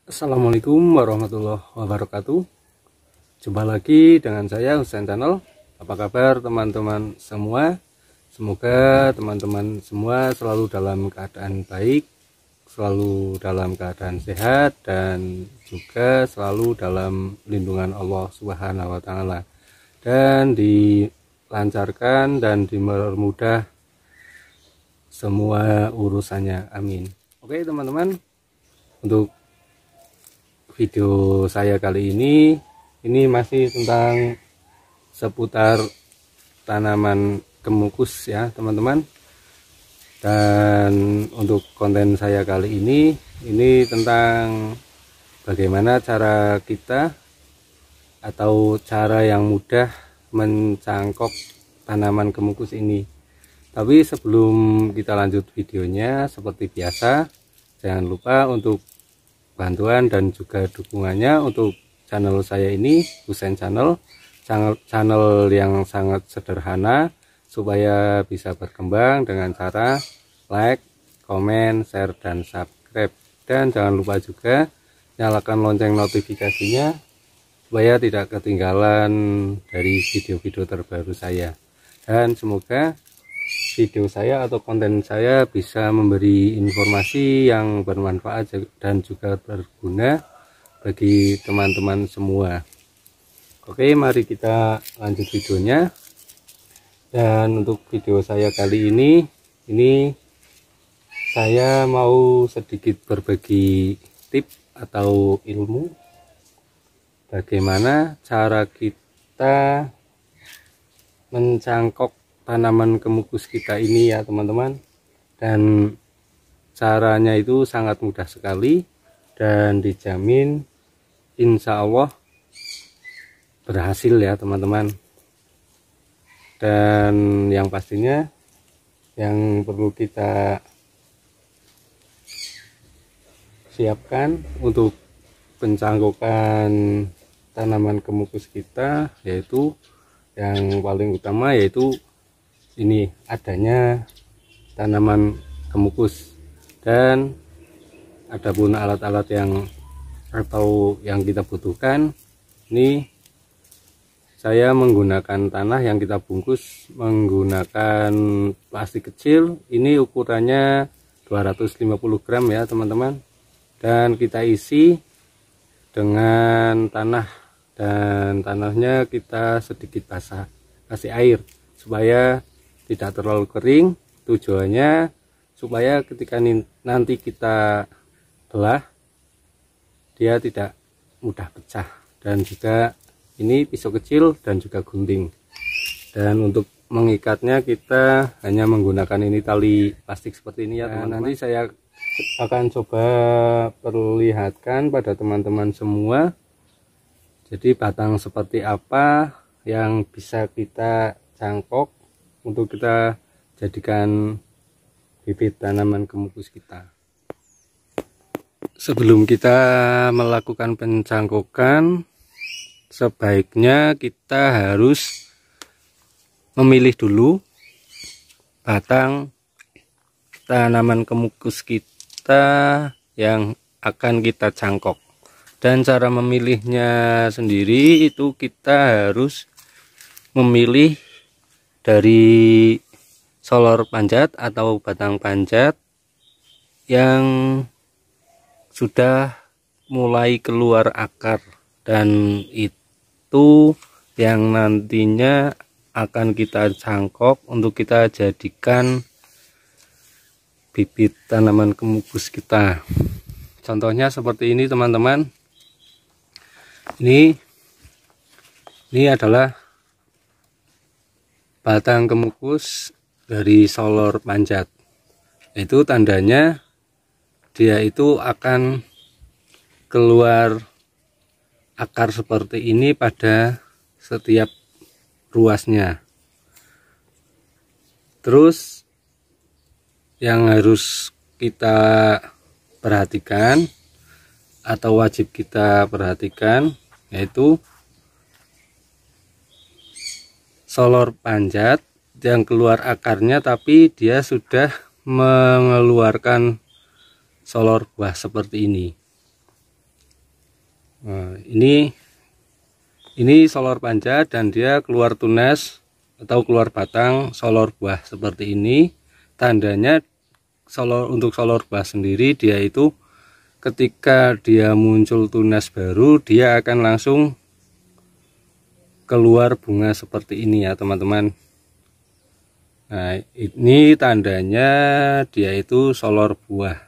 Assalamualaikum warahmatullahi wabarakatuh. Jumpa lagi dengan saya Husain Channel. Apa kabar teman-teman semua? Semoga teman-teman semua selalu dalam keadaan baik, selalu dalam keadaan sehat, dan juga selalu dalam lindungan Allah Subhanahu wa Ta'ala, dan dilancarkan dan dipermudah semua urusannya. Amin. Oke teman-teman, untuk video saya kali ini masih tentang seputar tanaman kemukus ya teman-teman. Dan untuk konten saya kali ini tentang bagaimana cara kita atau cara yang mudah mencangkok tanaman kemukus ini. Tapi sebelum kita lanjut videonya, seperti biasa jangan lupa untuk bantuan dan juga dukungannya untuk channel saya ini, Husain Channel, channel yang sangat sederhana supaya bisa berkembang dengan cara like, komen, share, dan subscribe. Dan jangan lupa juga nyalakan lonceng notifikasinya supaya tidak ketinggalan dari video-video terbaru saya. Dan semoga video saya atau konten saya bisa memberi informasi yang bermanfaat dan juga berguna bagi teman-teman semua. Oke, mari kita lanjut videonya. Dan untuk video saya kali ini saya mau sedikit berbagi tips atau ilmu bagaimana cara kita mencangkok tanaman kemukus kita ini ya teman-teman. Dan caranya itu sangat mudah sekali dan dijamin insya Allah berhasil ya teman-teman. Dan yang pastinya yang perlu kita siapkan untuk pencangkokan tanaman kemukus kita, yaitu yang paling utama yaitu ini adanya tanaman kemukus. Dan adapun alat-alat yang kita butuhkan, ini saya menggunakan tanah yang kita bungkus menggunakan plastik kecil. Ini ukurannya 250 gram ya teman-teman, dan kita isi dengan tanah, dan tanahnya kita sedikit basah, kasih air supaya tidak terlalu kering. Tujuannya supaya ketika nanti kita belah dia tidak mudah pecah. Dan juga ini pisau kecil dan juga gunting. Dan untuk mengikatnya kita hanya menggunakan ini tali plastik seperti ini ya teman-teman. Nanti saya akan coba perlihatkan pada teman-teman semua jadi batang seperti apa yang bisa kita cangkok untuk kita jadikan bibit tanaman kemukus kita. Sebelum kita melakukan pencangkokan, sebaiknya kita harus memilih dulu batang tanaman kemukus kita yang akan kita cangkok. Dan cara memilihnya sendiri itu kita harus memilih dari solor panjat atau batang panjat yang sudah mulai keluar akar, dan itu yang nantinya akan kita cangkok untuk kita jadikan bibit tanaman kemukus kita. Contohnya seperti ini teman-teman. Ini adalah batang kemukus dari solor panjat. Itu tandanya dia itu akan keluar akar seperti ini pada setiap ruasnya. Terus yang harus kita perhatikan atau wajib kita perhatikan yaitu solor panjat yang keluar akarnya tapi dia sudah mengeluarkan solor buah seperti ini. Nah, ini solor panjat dan dia keluar tunas atau keluar batang solor buah seperti ini. Tandanya untuk solor buah sendiri, dia itu ketika dia muncul tunas baru, dia akan langsung keluar bunga seperti ini ya teman-teman. Nah, ini tandanya dia itu solor buah.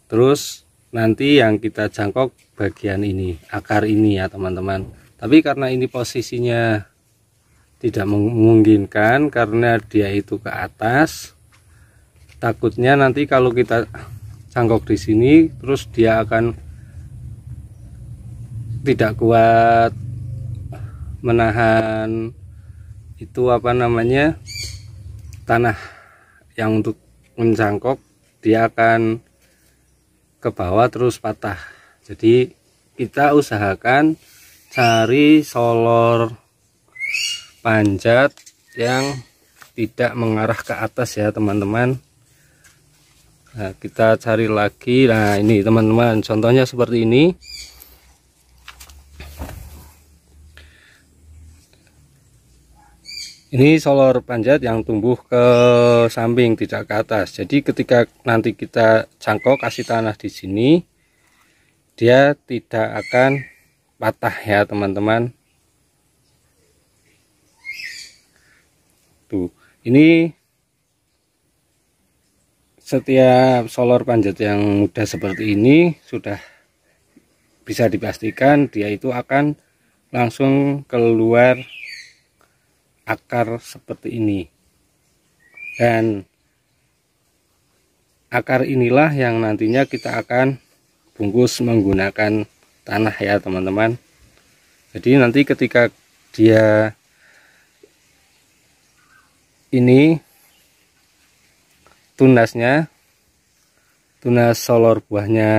Terus nanti yang kita jangkok bagian ini, akar ini ya teman-teman. Tapi karena ini posisinya tidak memungkinkan karena dia itu ke atas, takutnya nanti kalau kita jangkok di sini terus dia akan tidak kuat menahan itu tanah yang untuk mencangkok, dia akan ke bawah terus patah. Jadi kita usahakan cari solor panjat yang tidak mengarah ke atas ya teman-teman. Nah, kita cari lagi. Nah, ini teman-teman, contohnya seperti ini. Ini solor panjat yang tumbuh ke samping, tidak ke atas. Jadi ketika nanti kita jangkok kasih tanah di sini, dia tidak akan patah ya teman-teman. Tuh, ini setiap solor panjat yang mudah seperti ini sudah bisa dipastikan dia itu akan langsung keluar akar seperti ini, dan akar inilah yang nantinya kita akan bungkus menggunakan tanah ya teman-teman. Jadi nanti ketika dia ini tunas solor buahnya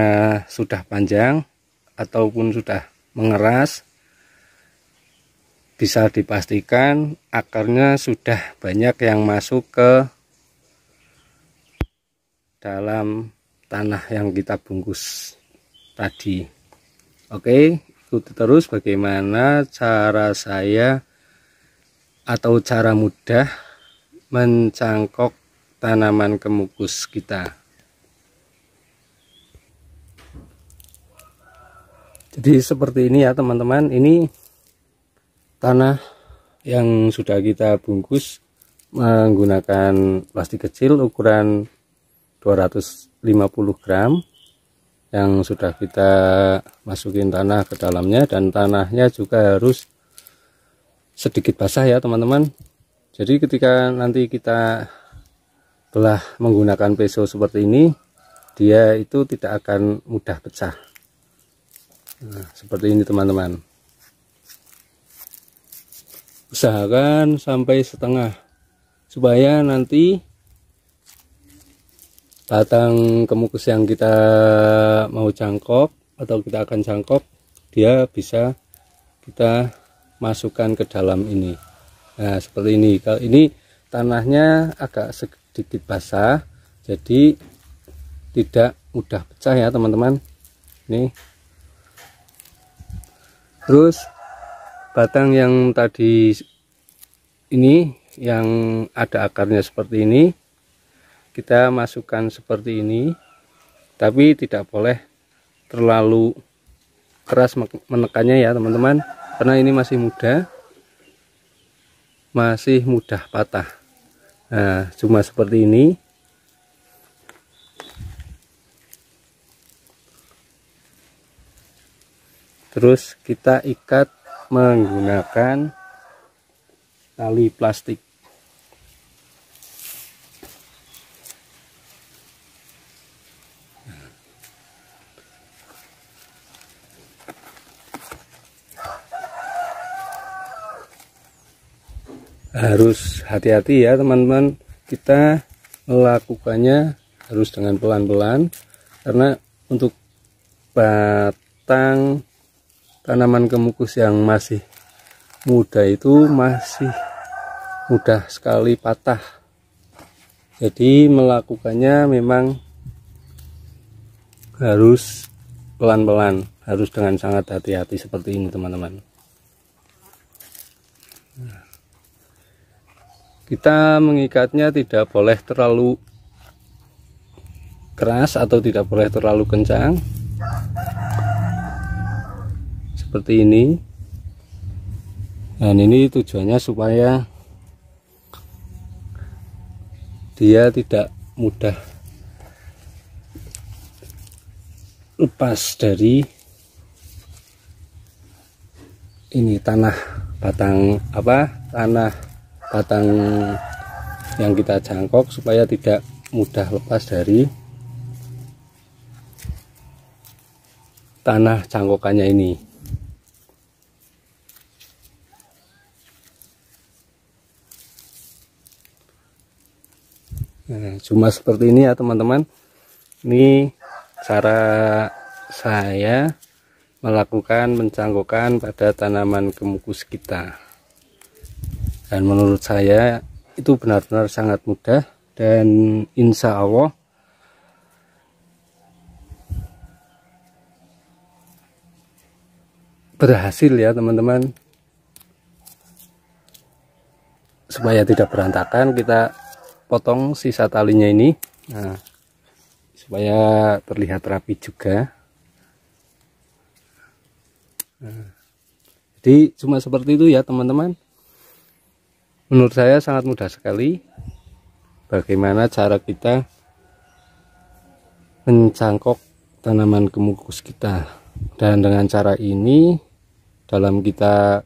sudah panjang ataupun sudah mengeras, bisa dipastikan akarnya sudah banyak yang masuk ke dalam tanah yang kita bungkus tadi. Oke, ikuti terus bagaimana cara saya atau cara mudah mencangkok tanaman kemukus kita. Jadi seperti ini ya teman-teman, ini tanah yang sudah kita bungkus menggunakan plastik kecil ukuran 250 gram yang sudah kita masukin tanah ke dalamnya, dan tanahnya juga harus sedikit basah ya teman-teman. Jadi ketika nanti kita belah menggunakan pisau seperti ini, dia itu tidak akan mudah pecah. Nah, seperti ini teman-teman. Usahakan sampai setengah supaya nanti batang kemukus yang kita mau jangkok atau kita akan jangkok, dia bisa kita masukkan ke dalam ini. Nah, seperti ini. Kalau ini tanahnya agak sedikit basah, jadi tidak mudah pecah ya teman-teman. Nih. Terus batang yang tadi ini yang ada akarnya seperti ini, kita masukkan seperti ini, tapi tidak boleh terlalu keras menekannya ya teman-teman, karena ini masih muda, masih mudah patah. Nah, cuma seperti ini. Terus kita ikat menggunakan tali plastik. Harus hati-hati ya teman-teman, kita melakukannya harus dengan pelan-pelan, karena untuk batang tanaman kemukus yang masih muda itu masih mudah sekali patah. Jadi melakukannya memang harus pelan-pelan, harus dengan sangat hati-hati seperti ini teman-teman. Kita mengikatnya tidak boleh terlalu keras atau tidak boleh terlalu kencang seperti ini. Dan ini tujuannya supaya dia tidak mudah lepas dari ini tanah batang yang kita jangkok, supaya tidak mudah lepas dari tanah cangkokannya ini. Nah, cuma seperti ini ya teman-teman. Ini cara saya melakukan pencangkokan pada tanaman kemukus kita, dan menurut saya itu benar-benar sangat mudah, dan insya Allah berhasil ya teman-teman. Supaya tidak berantakan, kita potong sisa talinya ini, nah, supaya terlihat rapi juga. Nah, jadi cuma seperti itu ya teman-teman. Menurut saya sangat mudah sekali bagaimana cara kita mencangkok tanaman kemukus kita. Dan dengan cara ini, dalam kita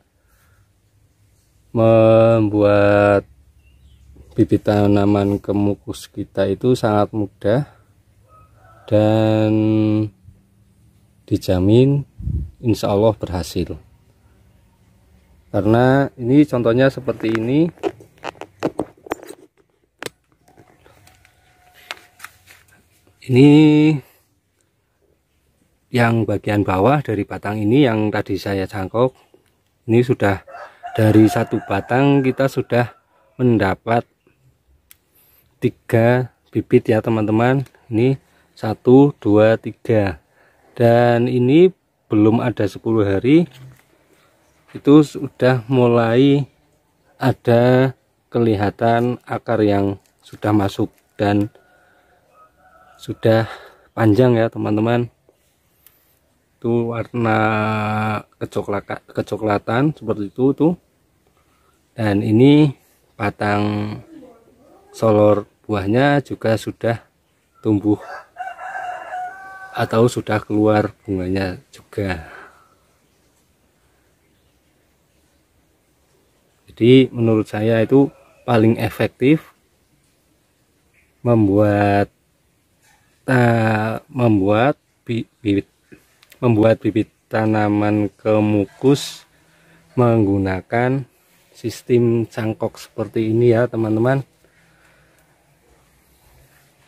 membuat bibit tanaman kemukus kita itu sangat mudah, dan dijamin insya Allah berhasil. Karena ini contohnya seperti ini. Ini yang bagian bawah dari batang ini yang tadi saya cangkok. Ini sudah dari satu batang kita sudah mendapat 3 bibit ya teman-teman. Ini 1, 2, 3. Dan ini belum ada 10 hari itu sudah mulai ada kelihatan akar yang sudah masuk dan sudah panjang ya teman-teman. Itu warna kecoklatan seperti itu tuh. Dan ini batang solor buahnya juga sudah tumbuh atau sudah keluar bunganya juga. Jadi menurut saya itu paling efektif membuat bibit tanaman kemukus menggunakan sistem cangkok seperti ini ya teman-teman.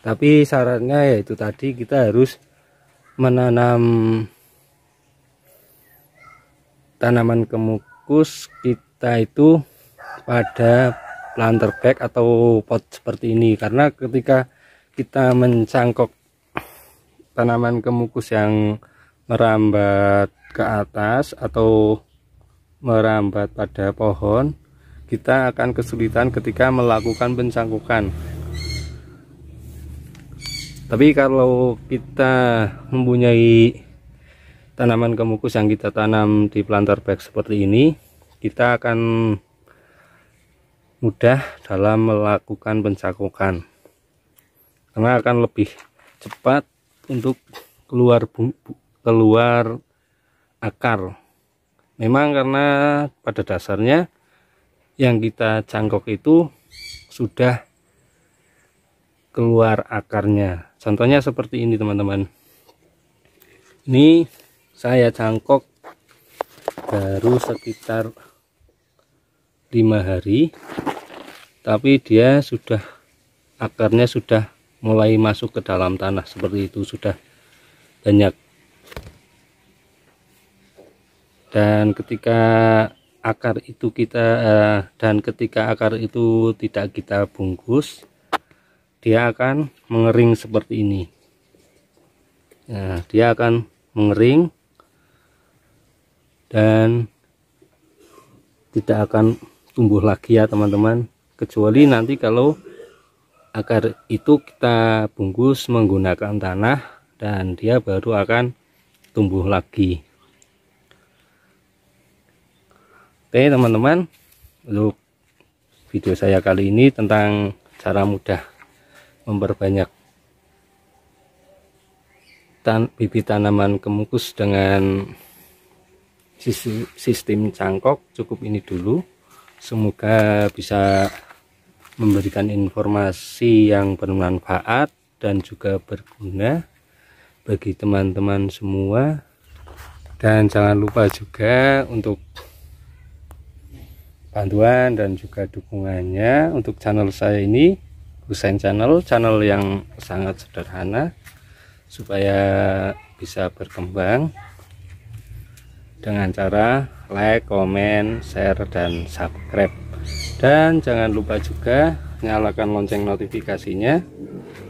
Tapi syaratnya yaitu tadi kita harus menanam tanaman kemukus kita itu pada planter bag atau pot seperti ini, karena ketika kita mencangkok tanaman kemukus yang merambat ke atas atau merambat pada pohon, kita akan kesulitan ketika melakukan pencangkokan. Tapi kalau kita mempunyai tanaman kemukus yang kita tanam di planter bag seperti ini, kita akan mudah dalam melakukan pencangkokan, karena akan lebih cepat untuk keluar akar. Memang karena pada dasarnya yang kita cangkok itu sudah keluar akarnya. Contohnya seperti ini teman-teman. Ini saya cangkok baru sekitar 5 hari, tapi dia sudah akarnya sudah mulai masuk ke dalam tanah seperti itu, sudah banyak. Dan ketika akar itu tidak kita bungkus, dia akan mengering seperti ini. Nah, dia akan mengering dan tidak akan tumbuh lagi ya teman-teman, kecuali nanti kalau akar itu kita bungkus menggunakan tanah dan dia baru akan tumbuh lagi. Oke teman-teman, untuk video saya kali ini tentang cara mudah memperbanyak bibit tanaman kemukus dengan sistem cangkok cukup ini dulu. Semoga bisa memberikan informasi yang bermanfaat dan juga berguna bagi teman-teman semua. Dan jangan lupa juga untuk bantuan dan juga dukungannya untuk channel saya ini, Husain Channel yang sangat sederhana, supaya bisa berkembang dengan cara like, komen, share, dan subscribe. Dan jangan lupa juga nyalakan lonceng notifikasinya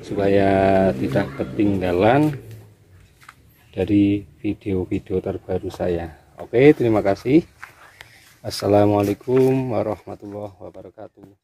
supaya tidak ketinggalan dari video-video terbaru saya. Oke, terima kasih. Assalamualaikum warahmatullahi wabarakatuh.